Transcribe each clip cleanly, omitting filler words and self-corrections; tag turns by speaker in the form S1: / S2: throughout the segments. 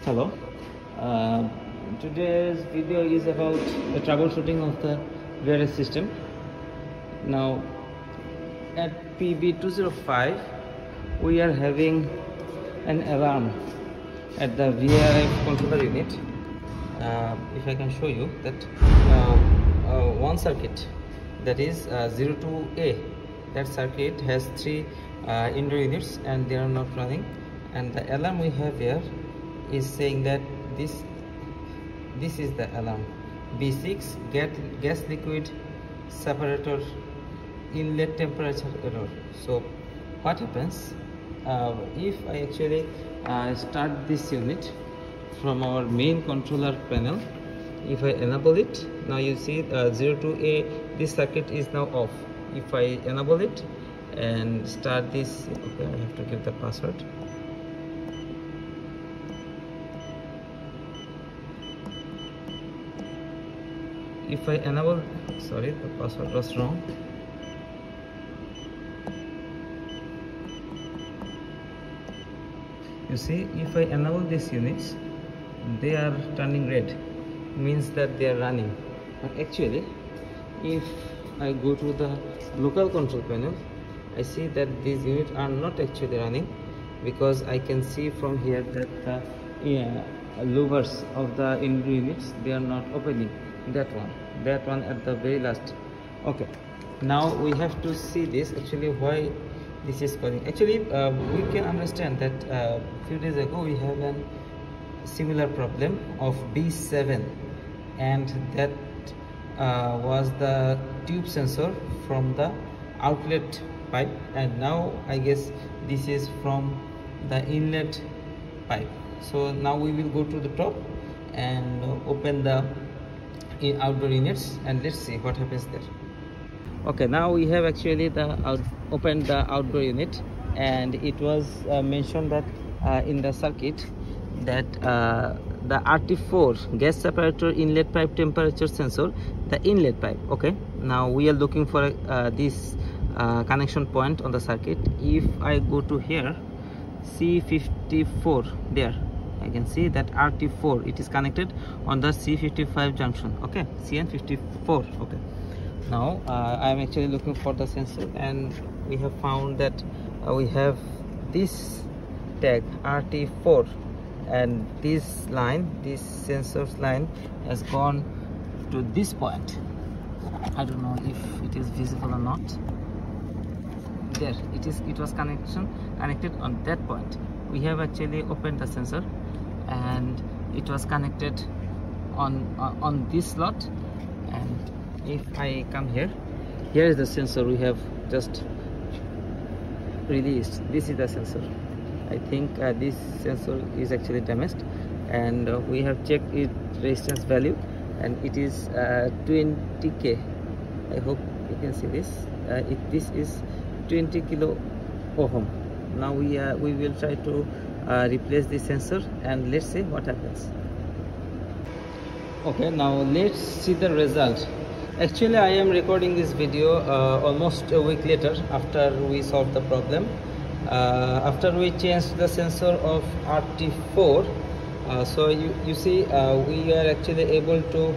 S1: Hello. Uh, Today's video is about the troubleshooting of the VRF system. Now at PB205 we are having an alarm at the VRF controller unit. If I can show you that one circuit, that is 02A, that circuit has three indoor units and they are not running, and the alarm we have here is saying that this is the alarm: B6 gas liquid separator inlet temperature error. So what happens if I actually start this unit from our main controller panel? If I enable it, now you see 02A, this circuit is now off. If I enable it and start this, okay, I have to give the password. If I enable, sorry, the password was wrong. You see, if I enable these units, they are turning red, means that they are running. But actually, if I go to the local control panel, I see that these units are not actually running, because I can see from here that the louvers of the indoor units, they are not opening. That one at the very last. Okay, now we have to see this actually why this is calling. Actually we can understand that few days ago we have a similar problem of B7, and that was the tube sensor from the outlet pipe, and now I guess this is from the inlet pipe. So now we will go to the top and open the outdoor units, and let's see what happens there. Okay, now we have actually opened the outdoor unit, and it was mentioned that in the circuit that the RT4 gas separator inlet pipe temperature sensor, the inlet pipe. Okay, now we are looking for this connection point on the circuit. If I go to here, C54, there I can see that RT4, it is connected on the C55 junction. Okay, CN54. Okay, now I am actually looking for the sensor, and we have found that we have this tag RT4, and this line, this sensor's line, has gone to this point. I don't know if it is visible or not. There it is. It was connected on that point. We have actually opened the sensor, and it was connected on this slot. And if I come here, here is the sensor we have just released. This is the sensor. I think this sensor is actually damaged, and we have checked its resistance value, and it is 20k. I hope you can see this. This is 20 kilo ohm. Now we will try to replace the sensor, and let's see what happens. Okay, now let's see the result. Actually I am recording this video almost a week later, after we solved the problem, after we changed the sensor of RT4. So you see we are actually able to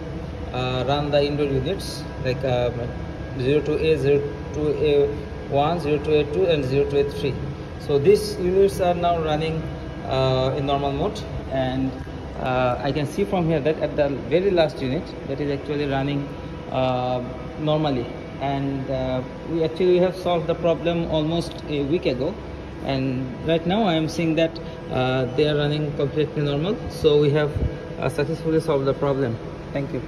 S1: run the indoor units like 02A, 02A1, 02A2 and 02A3. So these units are now running in normal mode, and I can see from here that at the very last unit, that is actually running normally, and we actually have solved the problem almost a week ago, and right now I am seeing that they are running completely normal. So we have successfully solved the problem. Thank you.